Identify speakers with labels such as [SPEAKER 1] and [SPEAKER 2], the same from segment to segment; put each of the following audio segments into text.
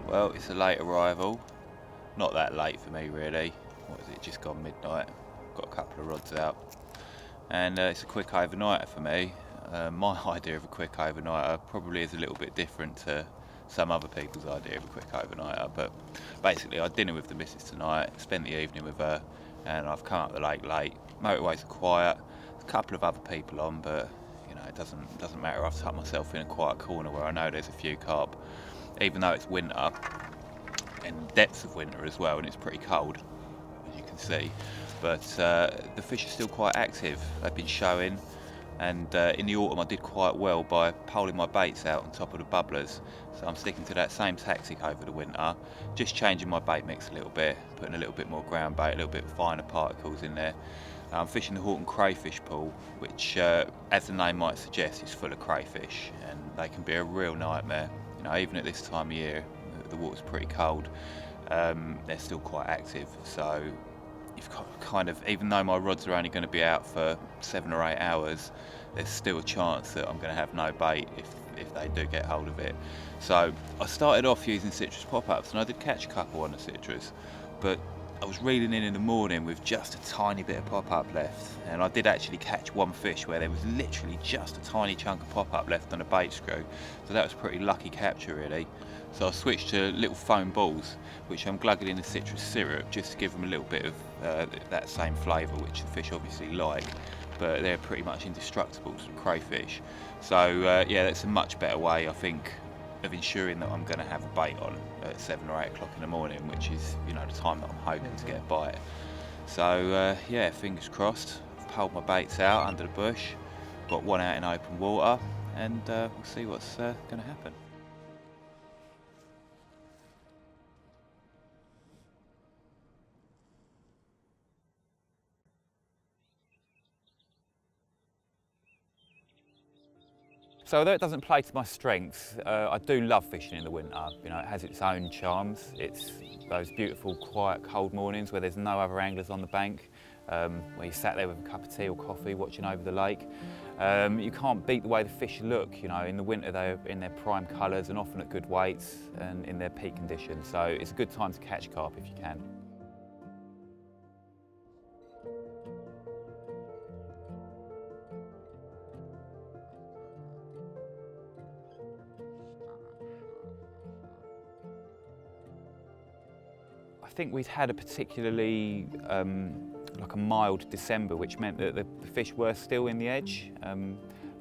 [SPEAKER 1] Well, it's a late arrival. Not that late for me really. What is it, just gone midnight. Got a couple of rods out. And it's a quick overnighter for me. My idea of a quick overnighter probably is a little bit different to some other people's idea of a quick overnighter. But basically I had dinner with the missus tonight, spent the evening with her, and I've come up the lake late. Motorways are quiet, there's a couple of other people on, but you know, it doesn't matter. I've tucked myself in a quiet corner where I know there's a few carp. Even though it's winter, and depths of winter as well, and it's pretty cold, as you can see, but the fish are still quite active. They've been showing, and in the autumn I did quite well by poling my baits out on top of the bubblers, so I'm sticking to that same tactic over the winter, just changing my bait mix a little bit, putting a little bit more ground bait, a little bit finer particles in there. I'm fishing the Horton crayfish pool, which as the name might suggest is full of crayfish, and they can be a real nightmare. You know, even at this time of year, the water's pretty cold, they're still quite active. So you've got kind of, even though my rods are only going to be out for 7 or 8 hours, there's still a chance that I'm going to have no bait if they do get hold of it. So I started off using citrus pop-ups, and I did catch a couple on the citrus, but I was reeling in the morning with just a tiny bit of pop-up left, and I did actually catch one fish where there was literally just a tiny chunk of pop-up left on a bait screw, so that was a pretty lucky capture really. So I switched to little foam balls, which I'm glugging in the citrus syrup just to give them a little bit of that same flavour, which the fish obviously like, but they're pretty much indestructible to the crayfish. So yeah, that's a much better way, I think, of ensuring that I'm going to have a bait on at 7 or 8 o'clock in the morning, which is, you know, the time that I'm hoping to get a bite. So yeah, fingers crossed. I've pulled my baits out under the bush, got one out in open water, and we'll see what's going to happen. So although it doesn't play to my strengths, I do love fishing in the winter. You know, it has its own charms. It's those beautiful, quiet, cold mornings where there's no other anglers on the bank, where you sat there with a cup of tea or coffee watching over the lake. You can't beat the way the fish look. You know, in the winter they're in their prime colours and often at good weights and in their peak condition. So it's a good time to catch carp if you can. I think we'd had a particularly like a mild December, which meant that the fish were still in the edge.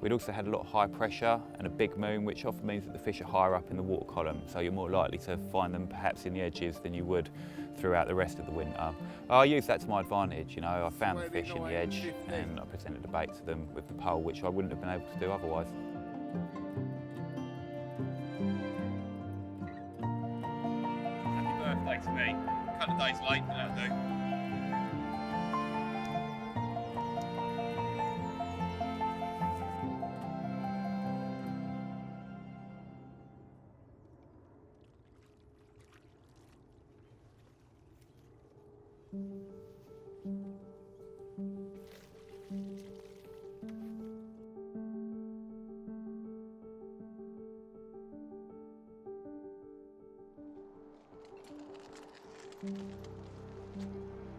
[SPEAKER 1] We'd also had a lot of high pressure and a big moon, which often means that the fish are higher up in the water column, so you're more likely to find them perhaps in the edges than you would throughout the rest of the winter. I used that to my advantage. You know, I found the fish in the edge and I presented a bait to them with the pole, which I wouldn't have been able to do otherwise. Happy birthday to me. A couple of days late, but that'll do.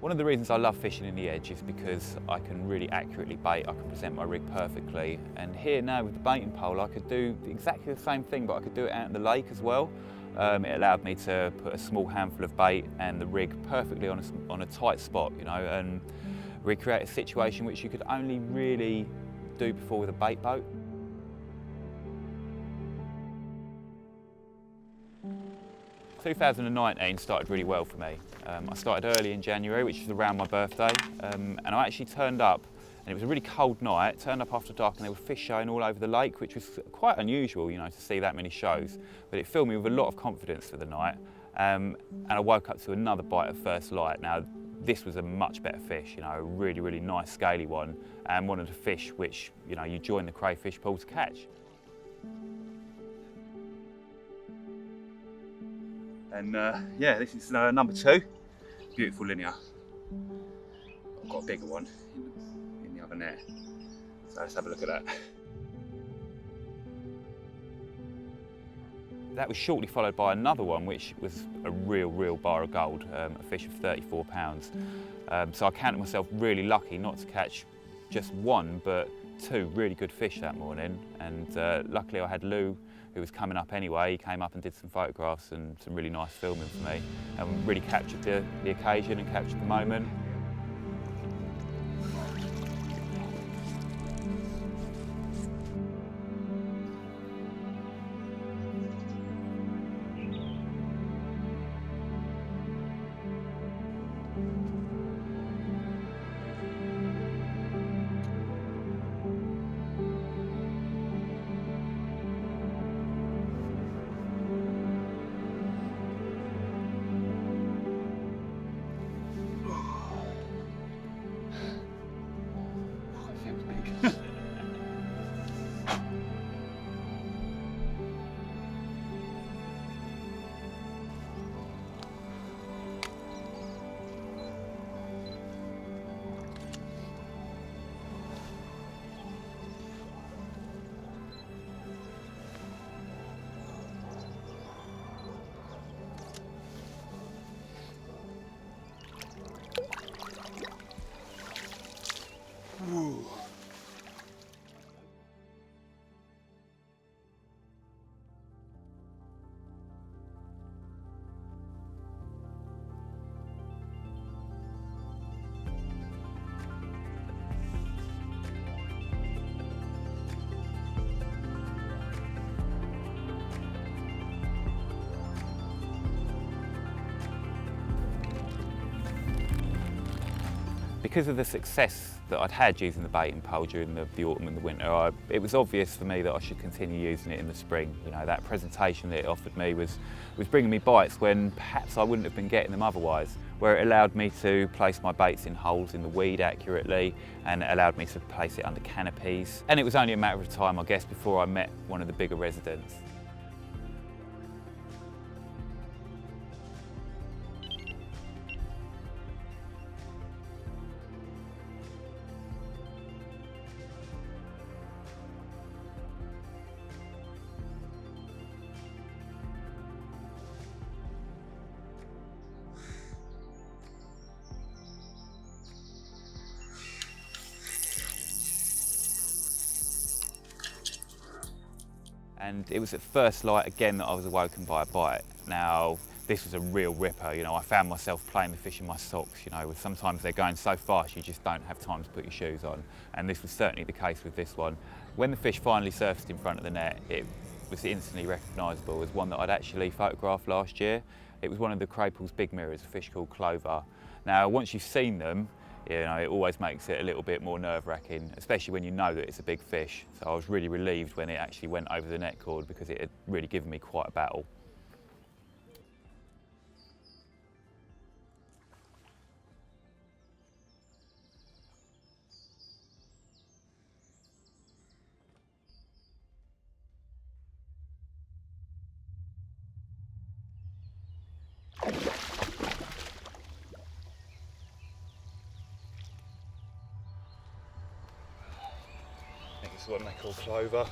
[SPEAKER 1] One of the reasons I love fishing in the edge is because I can really accurately bait, I can present my rig perfectly. And here now with the baiting pole, I could do exactly the same thing, but I could do it out in the lake as well. It allowed me to put a small handful of bait and the rig perfectly on a tight spot, you know, and recreate a situation which you could only really do before with a bait boat. – 2019 started really well for me. I started early in January, which was around my birthday, and I actually turned up, and it was a really cold night, turned up after dark and there were fish showing all over the lake, which was quite unusual, you know, to see that many shows, but it filled me with a lot of confidence for the night, and I woke up to another bite of first light. Now, this was a much better fish, you know, a really, really nice scaly one, and one of the fish which, you know, you join the crayfish pool to catch. And yeah, this is number 2. Beautiful linear. I've got a bigger one in the other net. So let's have a look at that. That was shortly followed by another one, which was a real bar of gold, a fish of 34 pounds. So I counted myself really lucky not to catch just one, but 2 really good fish that morning. And luckily I had Lou, who was coming up anyway. He came up and did some photographs and some really nice filming for me, and really captured the occasion and captured the moment. Ooh. Because of the success that I'd had using the baiting pole during the autumn and the winter, it was obvious for me that I should continue using it in the spring. You know, that presentation that it offered me was bringing me bites when perhaps I wouldn't have been getting them otherwise, where it allowed me to place my baits in holes in the weed accurately, and it allowed me to place it under canopies. And it was only a matter of time, I guess, before I met one of the bigger residents. And it was at first light again that I was awoken by a bite. Now, this was a real ripper, you know, I found myself playing the fish in my socks, you know, sometimes they're going so fast you just don't have time to put your shoes on. And this was certainly the case with this one. When the fish finally surfaced in front of the net, it was instantly recognisable as one that I'd actually photographed last year. It was one of the Craple's big mirrors, a fish called Clover. Now, once you've seen them, you know, it always makes it a little bit more nerve-wracking, especially when you know that it's a big fish. So I was really relieved when it actually went over the net cord, because it had really given me quite a battle. I think it's the one they call Clover.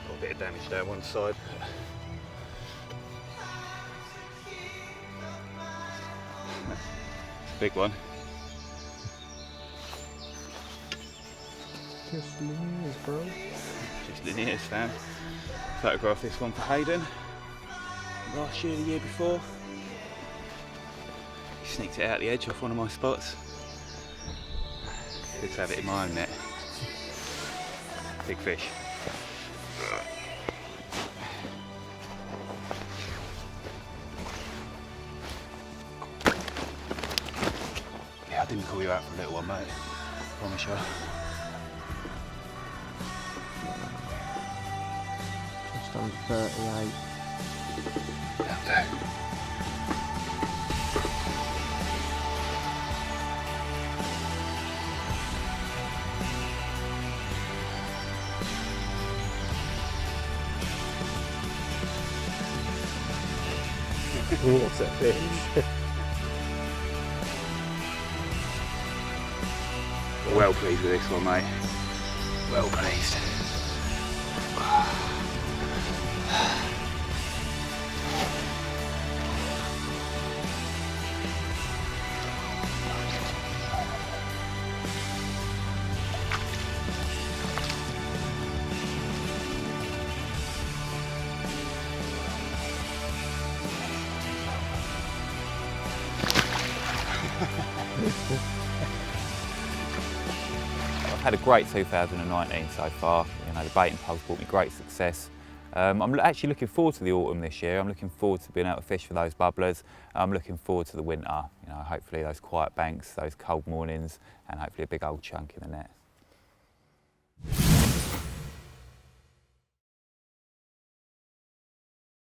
[SPEAKER 1] Got a bit of damage there one side. Big one.
[SPEAKER 2] Just linears, bro.
[SPEAKER 1] Just linears, fam. Photographed this one for Hayden last year, the year before. He sneaked it out the edge off one of my spots. Good to have it in my own net. Big fish. Yeah, I didn't call you out for a little one, mate. Promise you.
[SPEAKER 2] Just under 38.
[SPEAKER 1] That'll do.
[SPEAKER 2] What's that fish?
[SPEAKER 1] Well pleased with this one, mate. Well pleased. I've had a great 2019 so far. You know, the baiting pole's brought me great success. I'm actually looking forward to the autumn this year. I'm looking forward to being able to fish for those bubblers. I'm looking forward to the winter. You know, hopefully those quiet banks, those cold mornings, and hopefully a big old chunk in the net.